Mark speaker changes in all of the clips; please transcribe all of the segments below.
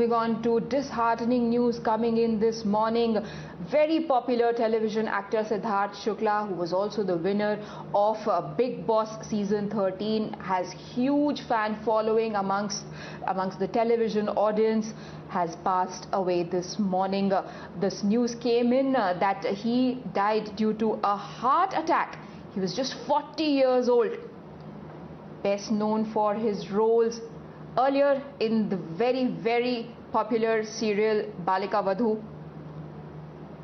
Speaker 1: moving on to disheartening news coming in this morning. Very popular television actor Siddharth Shukla, who was also the winner of Bigg Boss season 13, has huge fan following amongst the television audience, has passed away this morning. This news came in that he died due to a heart attack. He was just 40 years old. Best known for his roles earlier in the very popular serial Balika Vadhu,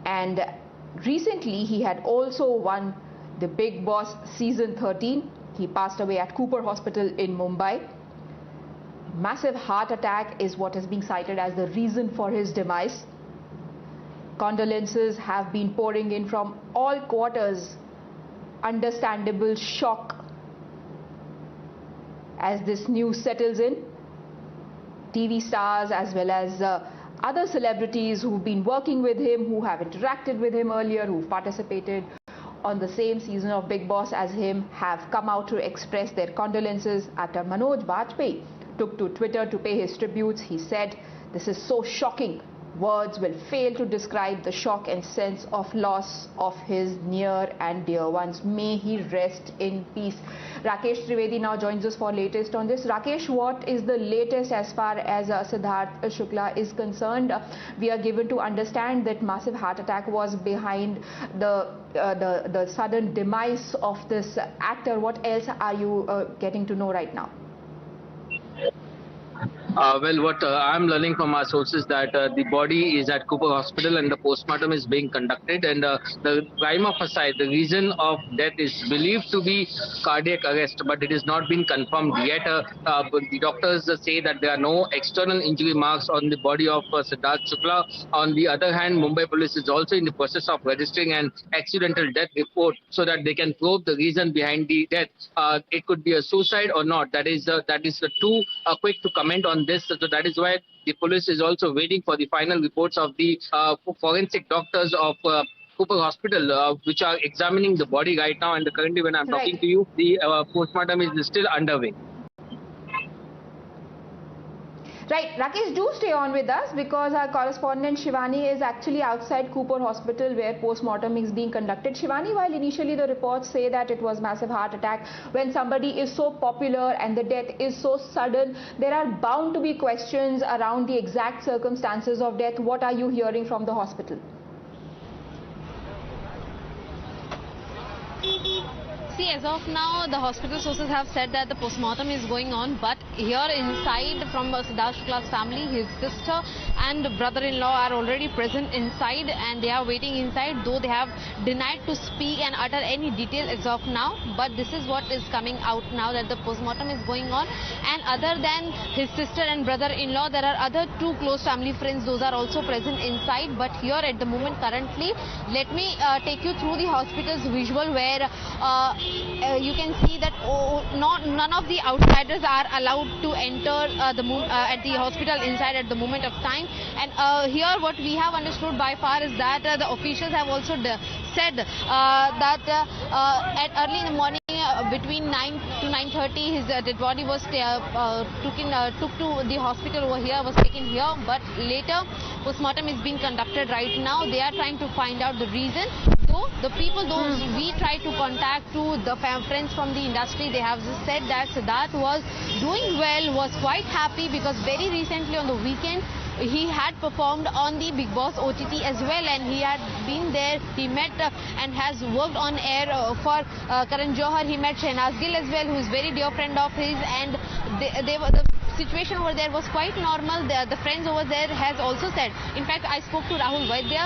Speaker 1: and recently he had also won the Bigg Boss season 13. He passed away at Cooper Hospital in Mumbai. Massive heart attack is what is being cited as the reason for his demise. Condolences have been pouring in from all quarters. Understandable shock as this news settles in. TV stars as well as other celebrities who've been working with him, who have interacted with him earlier, who've participated on the same season of Bigg Boss as him, have come out to express their condolences. Actor Manoj Bajpayee took to Twitter to pay his tributes. He said, "This is so shocking. Words will fail to describe the shock and sense of loss of his near and dear ones. May he rest in peace." Rakesh Trivedi now joins us for latest on this. Rakesh, what is the latest as far as Siddharth Shukla is concerned? We are given to understand that massive heart attack was behind the sudden demise of this actor. What else are you getting to know right now?
Speaker 2: Well, what I'm learning from our sources that the body is at Cooper Hospital and the postmortem is being conducted, and the crime of aside, the reason of death is believed to be cardiac arrest, but it has not been confirmed yet. The doctors say that there are no external injury marks on the body of Siddharth Shukla. On the other hand, Mumbai police is also in the process of registering an accidental death report so that they can probe the reason behind the death. It could be a suicide or not. That is too quick to comment on this, so that is why the police is also waiting for the final reports of the forensic doctors of Cooper Hospital, which are examining the body right now. And currently, when I'm talking to you, the postmortem is still underway.
Speaker 1: Right, Rakesh, do stay on with us because our correspondent Shivani is actually outside Cooper Hospital where post-mortem is being conducted. Shivani, while initially the reports say that it was massive heart attack, when somebody is so popular and the death is so sudden, there are bound to be questions around the exact circumstances of death. What are you hearing from the hospital?
Speaker 3: See, as of now, the hospital sources have said that the postmortem is going on, but here inside from Siddharth Shukla's family, his sister and brother-in-law are already present inside and they are waiting inside, though they have denied to speak and utter any detail as of now. But this is what is coming out now, that the postmortem is going on, and other than his sister and brother-in-law, there are other two close family friends, those are also present inside. But here at the moment currently, let me take you through the hospital's visual where you can see that none of the outsiders are allowed to enter at the hospital inside at the moment of time. And here what we have understood by far is that the officials have also said that at early in the morning between 9 to 9:30 his dead body was took to the hospital over here, was taken here, but later postmortem is being conducted right now. They are trying to find out the reason. So the people those we try to contact to the friends from the industry, they have just said that Siddharth was doing well, was quite happy because very recently on the weekend he had performed on the Bigg Boss OTT as well, and he had been there. He met and has worked on air for Karan Johar. He met Shehnaz Gill as well, who is very dear friend of his, and they were the situation over there was quite normal. The friends over there has also said, in fact I spoke to Rahul Vaidya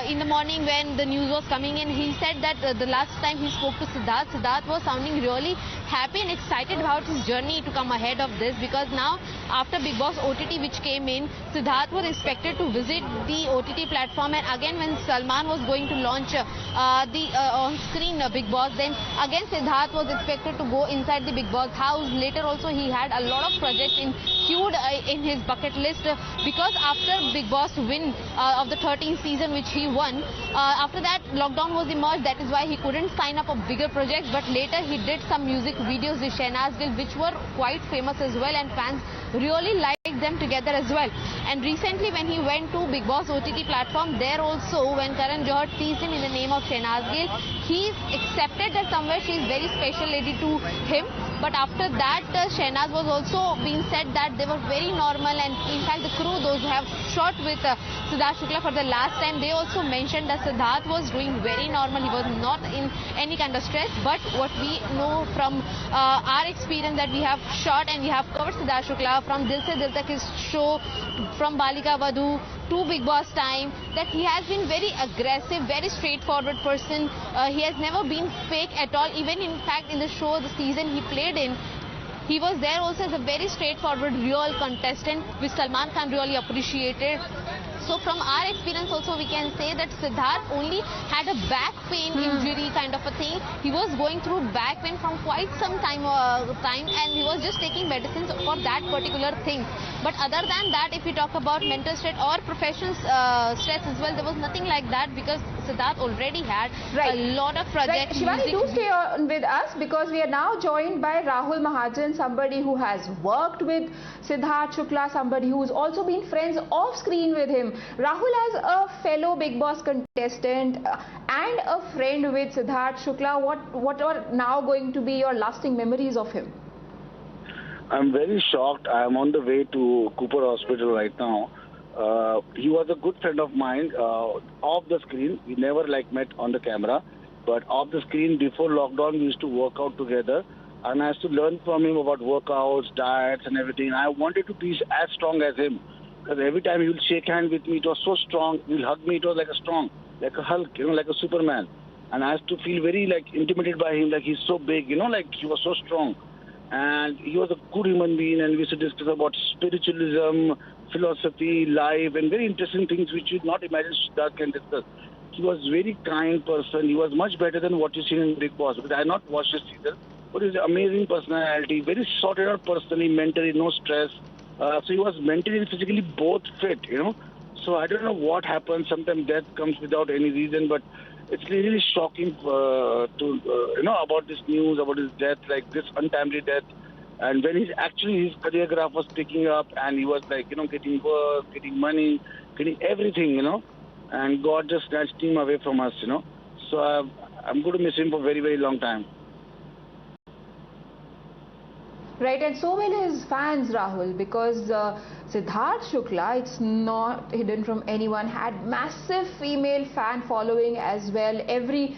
Speaker 3: in the morning when the news was coming in. He said that the last time he spoke to Siddharth was sounding really happy and excited about his journey to come ahead of this, because now after Bigg Boss OTT which came in, Siddharth was expected to visit the OTT platform, and again when Salman was going to launch the on-screen Bigg Boss, then again Siddharth was expected to go inside the Bigg Boss house. Later also he had a lot of projects queued in his bucket list, because after Bigg Boss win of the 13th season which he won, after that lockdown was emerged. That is why he couldn't sign up a bigger project, but later he did some music videos with Shehnaz Gill which were quite famous as well, and fans really liked them together as well. And recently when he went to Bigg Boss OTT platform, there also when Karan Johar teased him in the name of Shehnaz Gill, he's accepted that somewhere she's very special lady to him. But after that, Shehnaz was also being said that they were very normal, and in fact the crew, those who have shot with Siddharth Shukla for the last time, they also mentioned that Siddharth was doing very normal. He was not in any kind of stress. But what we know from our experience that we have shot and we have covered Siddharth Shukla from Dil Se Dil Tak, his show, from Balika Vadhu to Bigg Boss time, that he has been very aggressive, very straightforward person. He has never been fake at all. Even in fact in the show, the season he played in, he was there also as a very straightforward, real contestant, which Salman Khan really appreciated. So from our experience also we can say that Siddharth only had a back pain injury kind of a thing. He was going through back pain from quite some time and he was just taking medicines for that particular thing. But other than that, if we talk about mental stress or professional stress as well, there was nothing like that because Siddharth already had a lot of projects.
Speaker 1: Shivani, do stay on with us because we are now joined by Rahul Mahajan, somebody who has worked with Siddharth Shukla, somebody who's also been friends off screen with him. Rahul, as a fellow Bigg Boss contestant and a friend with Siddharth Shukla, what are now going to be your lasting memories of him?
Speaker 4: I'm very shocked. I'm on the way to Cooper Hospital right now. He was a good friend of mine off the screen. We never met on the camera, but off the screen before lockdown we used to work out together, and I used to learn from him about workouts, diets and everything. I wanted to be as strong as him. Because every time he would shake hands with me, it was so strong. He would hug me, it was like a Hulk, like a Superman. And I used to feel very intimidated by him, he's so big, he was so strong. And he was a good human being, and we used to discuss about spiritualism, philosophy, life, and very interesting things which you'd not imagine Siddharth can discuss. He was a very kind person. He was much better than what you see in Bigg Boss, because I had not watched this season. But he's an amazing personality, very sorted out personally, mentally, no stress. So he was mentally and physically both fit, So I don't know what happened. Sometimes death comes without any reason, but it's really shocking about this news, about his death, this untimely death. And when his career graph was picking up and he was getting work, getting money, getting everything, and God just snatched him away from us, So I'm going to miss him for a very, very long time.
Speaker 1: Right, and so will his fans, Rahul, because Siddharth Shukla, it's not hidden from anyone, had massive female fan following as well. Every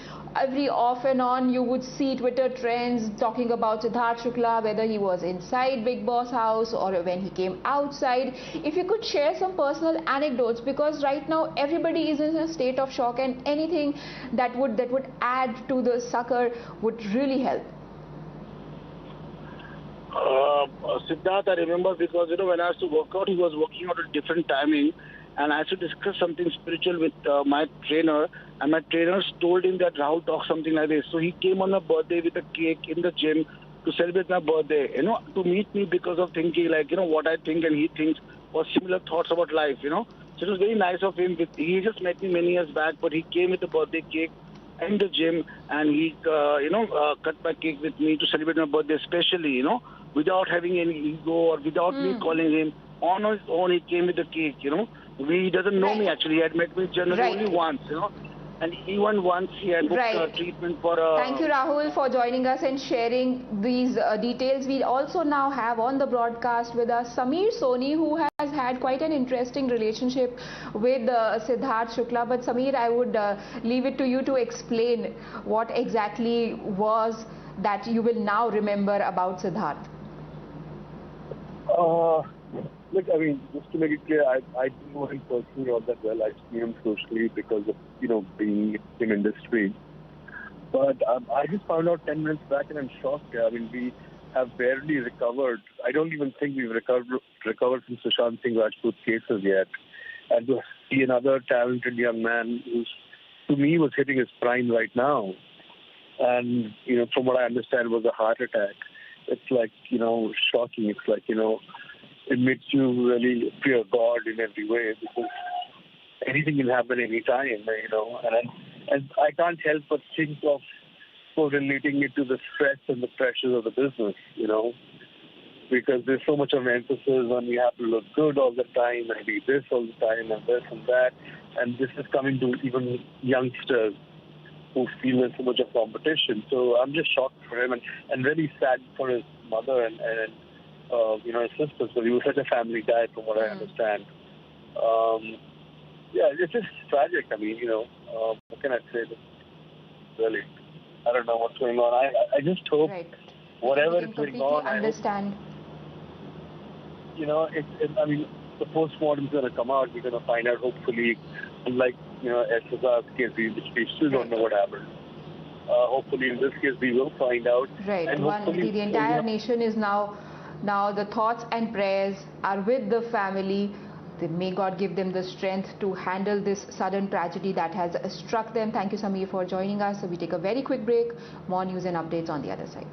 Speaker 1: off and on you would see Twitter trends talking about Siddharth Shukla, whether he was inside Bigg Boss house or when he came outside. If you could share some personal anecdotes, because right now everybody is in a state of shock, and anything that would add to the succor would really help.
Speaker 4: Siddharth, I remember, because when I used to work out, he was working out at a different timing, and I used to discuss something spiritual with my trainer, and my trainers told him that Rahul talks something like this. So he came on my birthday with a cake in the gym to celebrate my birthday, to meet me, because of thinking what I think and he thinks was similar thoughts about life, So it was very nice of him. He just met me many years back, but he came with a birthday cake in the gym, and he cut my cake with me to celebrate my birthday especially, without having any ego or without me calling him. On his own, he came with the cake, He doesn't know me actually. He had met me generally only once, And even once he had booked treatment for a...
Speaker 1: Thank you, Rahul, for joining us and sharing these details. We also now have on the broadcast with us Sameer Soni, who has had quite an interesting relationship with Siddharth Shukla. But Sameer, I would leave it to you to explain what exactly was that you will now remember about Siddharth.
Speaker 5: Look, just to make it clear, I didn't know him personally all that well. I knew him socially because of, being in industry. But I just found out 10 minutes back and I'm shocked. We have barely recovered. I don't even think we've recovered from Sushant Singh Rajput cases yet. And to see another talented young man who's, to me, was hitting his prime right now. And, from what I understand, was a heart attack. It's shocking. It's it makes you really fear God in every way, because anything can happen anytime, And I can't help but think of relating it to the stress and the pressures of the business, because there's so much of emphasis on we have to look good all the time and be this all the time and this and that. And this is coming to even youngsters who feel there's so much of competition. So I'm just shocked for him and really sad for his mother and his sisters. So he was such a family guy from what I understand. Yeah, it's just tragic. I mean, what can I say? Really, I don't know what's going on. I just hope whatever is going on, I
Speaker 1: understand.
Speaker 5: I mean, the postmortem is going to come out. We're going to find out, hopefully, unlike, SSR's case, we still don't know what happened. Hopefully, in this case, we will find out.
Speaker 1: Right.
Speaker 5: And
Speaker 1: The entire nation is now the thoughts and prayers are with the family. May God give them the strength to handle this sudden tragedy that has struck them. Thank you, Samir, for joining us. So we take a very quick break. More news and updates on the other side.